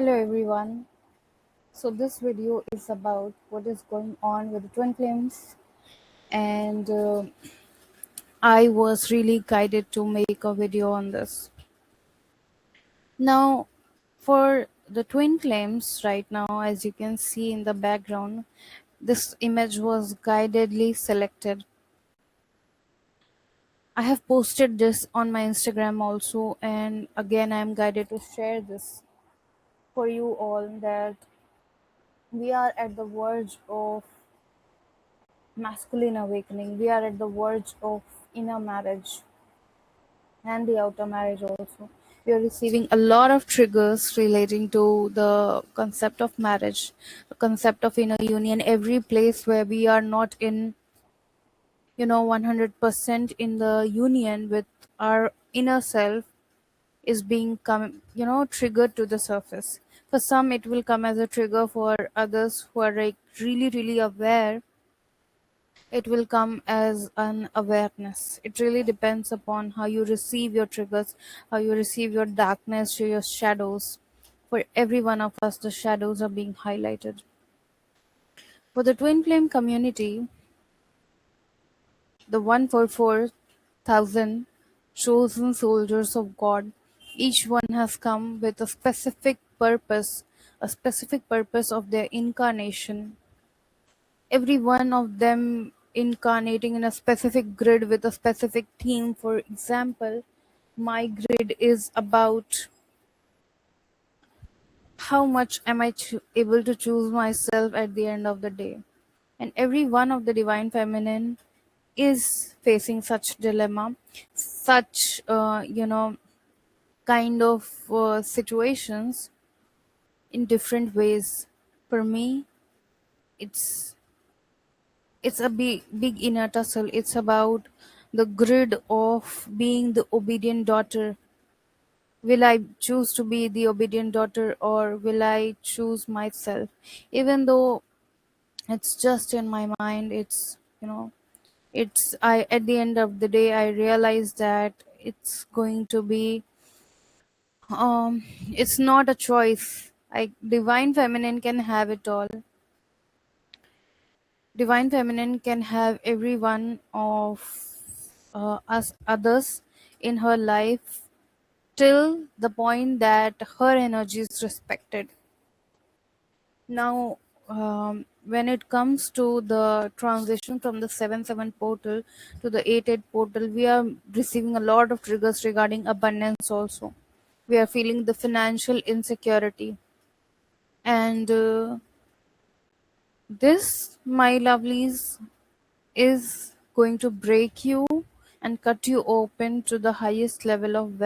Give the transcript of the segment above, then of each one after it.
Hello everyone. So this video is about what is going on with the twin flames, and I was really guided to make a video on this. Now, for the twin flames right now, as you can see in the background, this image was guidedly selected. I have posted this on my Instagram also, and again I am guided to share this for you all that we are at the verge of masculine awakening. We are at the verge of inner marriage and the outer marriage also. We are receiving a lot of triggers relating to the concept of marriage, the concept of inner union. Every place where we are not in, 100% in the union with our inner self is being triggered to the surface. For some, it will come as a trigger. For others who are like really, really aware, it will come as an awareness. It really depends upon how you receive your triggers, how you receive your darkness, your shadows. For every one of us, the shadows are being highlighted. For the twin flame community, the 144,000 chosen soldiers of God, each one has come with a specific purpose of their incarnation. Every one of them incarnating in a specific grid with a specific theme. For example, my grid is about how much am I able to choose myself at the end of the day. And every one of the divine feminine is facing such dilemma, such kind of situations in different ways. For me, it's it's a big inner tussle. It's about the grid of being the obedient daughter. Will I choose to be the obedient daughter, or will I choose myself? Even though it's just in my mind, it's I at the end of the day I realize that it's going to be it's not a choice. Divine feminine can have it all. Divine feminine can have every one of us others in her life till the point that her energy is respected. Now, when it comes to the transition from the 7-7 portal to the 8-8 portal, we are receiving a lot of triggers regarding abundance also. We are feeling the financial insecurity. And this, my lovelies, is going to break you and cut you open to the highest level of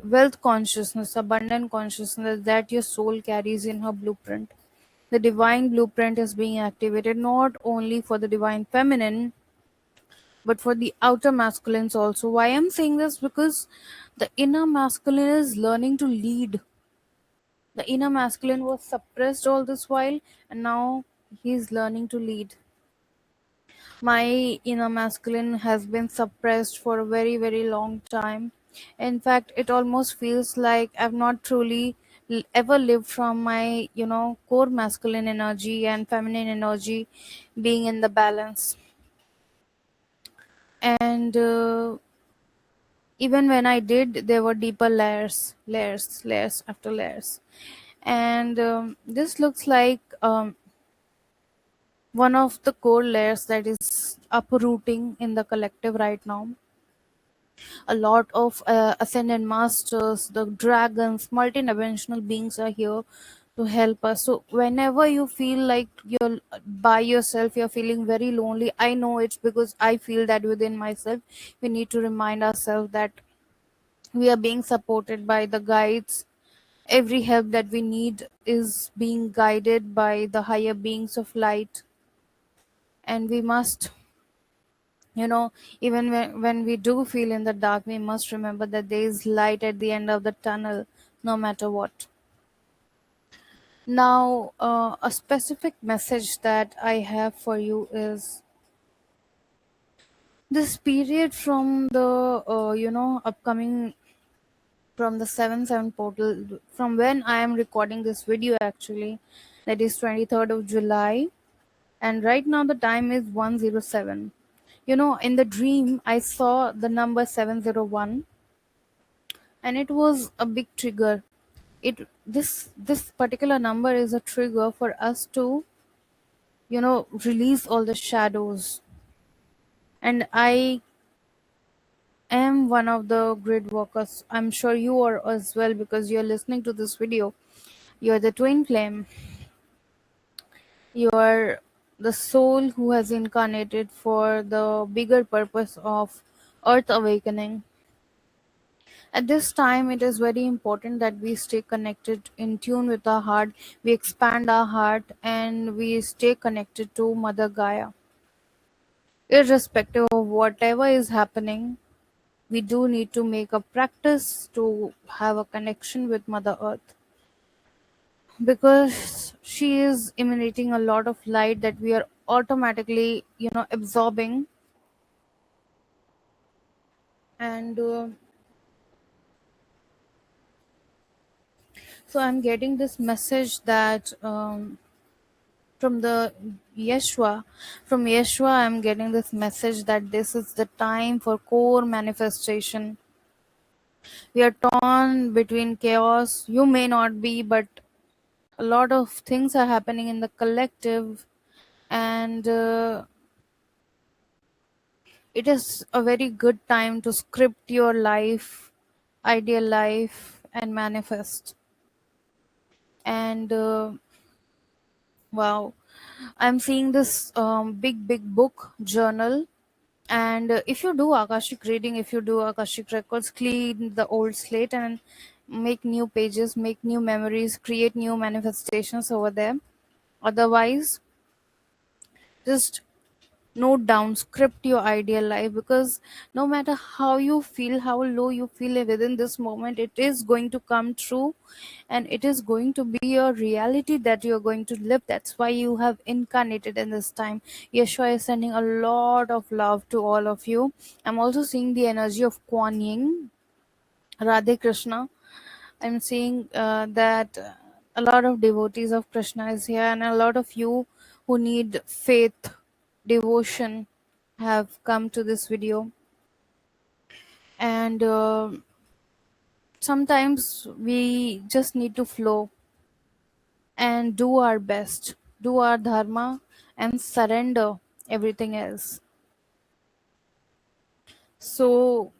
wealth consciousness, abundant consciousness that your soul carries in her blueprint. The divine blueprint is being activated not only for the divine feminine but for the outer masculines also. Why I'm saying this? Because the inner masculine is learning to lead. The inner masculine was suppressed all this while, and now he's learning to lead. My inner masculine has been suppressed for a very, very long time. In fact, it almost feels like I've not truly ever lived from my, core masculine energy and feminine energy being in the balance. And even when I did, there were deeper layers after layers. And this looks like one of the core layers that is uprooting in the collective right now. A lot of ascended masters, the dragons, multidimensional beings are here to help us. So whenever you feel like you're by yourself, you're feeling very lonely, I know it's because I feel that within myself. We need to remind ourselves that we are being supported by the guides. Every help that we need is being guided by the higher beings of light, and we must, you know even when we do feel in the dark, we must remember that there is light at the end of the tunnel, no matter what. Now, a specific message that I have for you is this period from the upcoming from the 7/7 portal from when I am recording this video actually. That is 23rd of July, and right now the time is 1:07. In the dream I saw the number 701, and it was a big trigger. This particular number is a trigger for us to release all the shadows. And I am one of the grid workers. I'm sure you are as well, because you're listening to this video. You're the twin flame. You are the soul who has incarnated for the bigger purpose of earth awakening. At this time, it is very important that we stay connected, in tune with our heart. We expand our heart and we stay connected to Mother Gaia. Irrespective of whatever is happening, we do need to make a practice to have a connection with Mother Earth, because she is emanating a lot of light that we are automatically absorbing. And so I'm getting this message that from the Yeshua, from Yeshua, I'm getting this message that this is the time for core manifestation. We are torn between chaos. You may not be, but a lot of things are happening in the collective, and it is a very good time to script your life, ideal life, and manifest. And wow, I'm seeing this big book journal. And if you do Akashic reading, if you do Akashic records, clean the old slate and make new pages, make new memories, create new manifestations over there. Otherwise, just note down, script your ideal life, because no matter how you feel, how low you feel within this moment, it is going to come true, and it is going to be your reality that you're going to live. That's why you have incarnated in this time. Yeshua is sending a lot of love to all of you. I'm also seeing the energy of Kuan Yin, Radhe Krishna. I'm seeing that a lot of devotees of Krishna is here, and a lot of you who need faith, devotion, have come to this video. And sometimes we just need to flow and do our best, do our dharma, and surrender everything else. So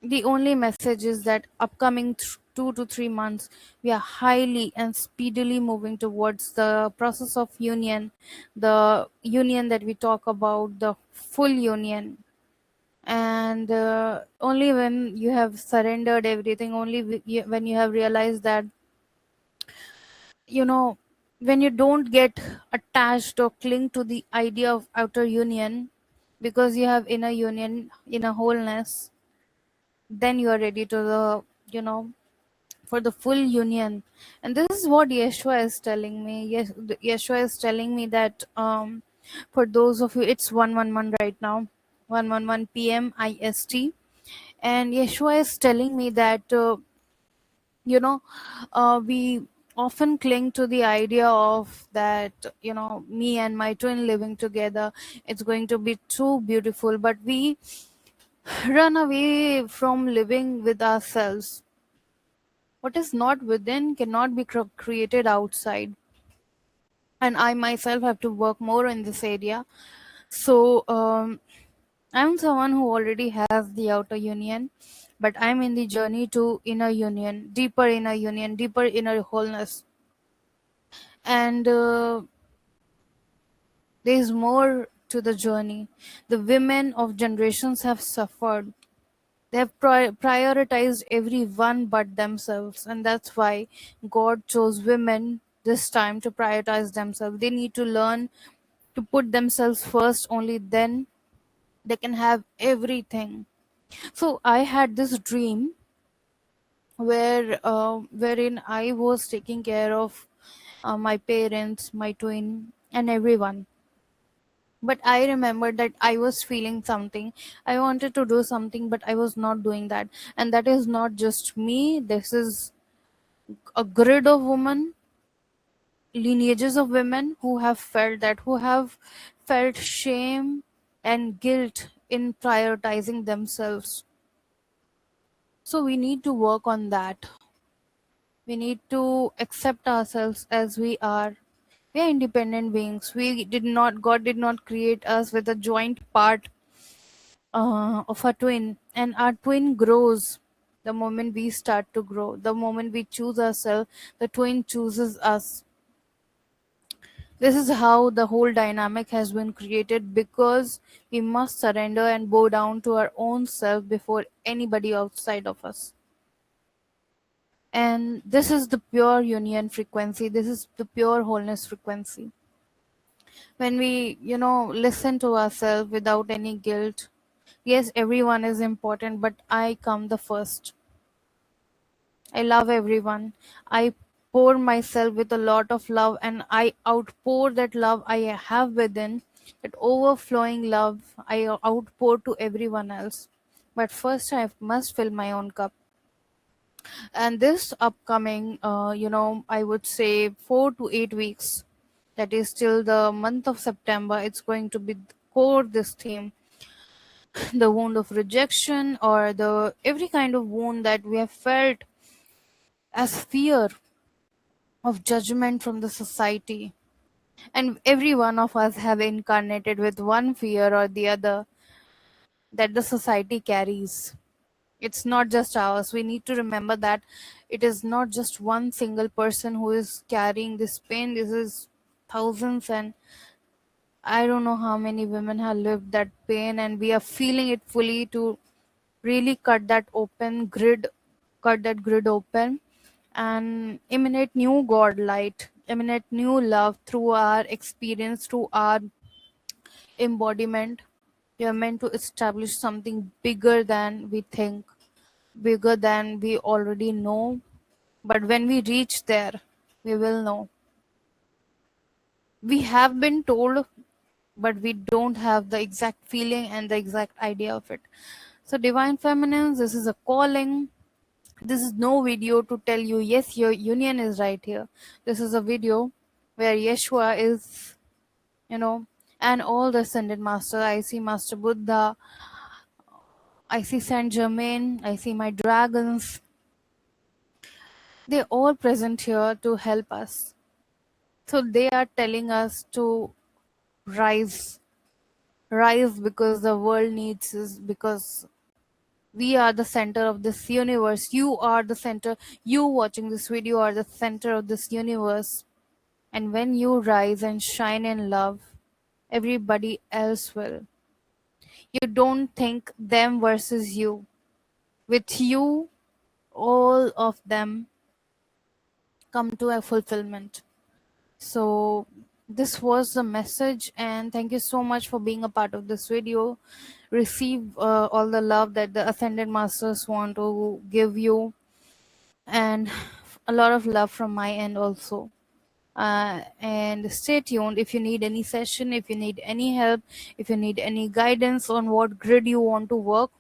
the only message is that upcoming 2 to 3 months, we are highly and speedily moving towards the process of union, the union that we talk about, the full union. And only when you have surrendered everything, only when you have realized that, you know, when you don't get attached or cling to the idea of outer union, because you have inner union, inner wholeness, then you are ready to the, for the full union. And this is what Yeshua is telling me. Yes, Yeshua is telling me that for those of you, it's 111 right now, 111 p.m. IST. And Yeshua is telling me that you know we often cling to the idea of that, me and my twin living together, it's going to be too beautiful, but we run away from living with ourselves. What is not within cannot be created outside. And I myself have to work more in this area. So I'm someone who already has the outer union, but I'm in the journey to inner union, deeper inner wholeness. And there's more to the journey. The women of generations have suffered. They have prioritized everyone but themselves, and that's why God chose women this time to prioritize themselves. They need to learn to put themselves first, only then they can have everything. So I had this dream wherein I was taking care of my parents, my twin, and everyone. But I remember that I was feeling something. I wanted to do something, but I was not doing that. And that is not just me. This is a grid of women, lineages of women who have felt that, who have felt shame and guilt in prioritizing themselves. So we need to work on that. We need to accept ourselves as we are. We are independent beings. God did not create us with a joint part of a twin, and our twin grows the moment we start to grow. The moment we choose ourselves, the twin chooses us. This is how the whole dynamic has been created, because we must surrender and bow down to our own self before anybody outside of us. And this is the pure union frequency. This is the pure wholeness frequency. When we, listen to ourselves without any guilt. Yes, everyone is important, but I come the first. I love everyone. I pour myself with a lot of love, and I outpour that love I have within, that overflowing love I outpour to everyone else. But first, I must fill my own cup. And this upcoming, I would say 4 to 8 weeks, that is till the month of September, it's going to be core this theme, the wound of rejection, or the every kind of wound that we have felt as fear of judgment from the society. And every one of us have incarnated with one fear or the other that the society carries. It's not just ours. We need to remember that it is not just one single person who is carrying this pain. This is thousands, and I don't know how many women have lived that pain, and we are feeling it fully to really cut that grid open, and emanate new God light, emanate new love through our experience, through our embodiment. We are meant to establish something bigger than we think, bigger than we already know. But when we reach there, we will know. We have been told, but we don't have the exact feeling and the exact idea of it. So, Divine Feminines, this is a calling. This is no video to tell you, yes, your union is right here. This is a video where Yeshua is, you know, and all the ascended master. I see Master Buddha, I see Saint Germain, I see my dragons. They're all present here to help us. So they are telling us to rise, rise, because the world needs us, because we are the center of this universe. You are the center. You watching this video are the center of this universe. And when you rise and shine in love, everybody else will. You don't think them versus you. With you, all of them come to a fulfillment. So this was the message, and thank you so much for being a part of this video. Receive all the love that the Ascended Masters want to give you, and a lot of love from my end also. And stay tuned. If you need any session, if you need any help, if you need any guidance on what grid you want to work,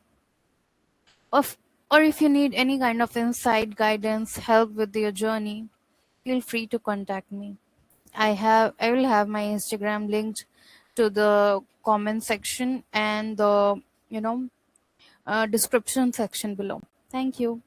of, or if you need any kind of insight, guidance, help with your journey, feel free to contact me. I will have my Instagram linked to the comment section and the, description section below. Thank you.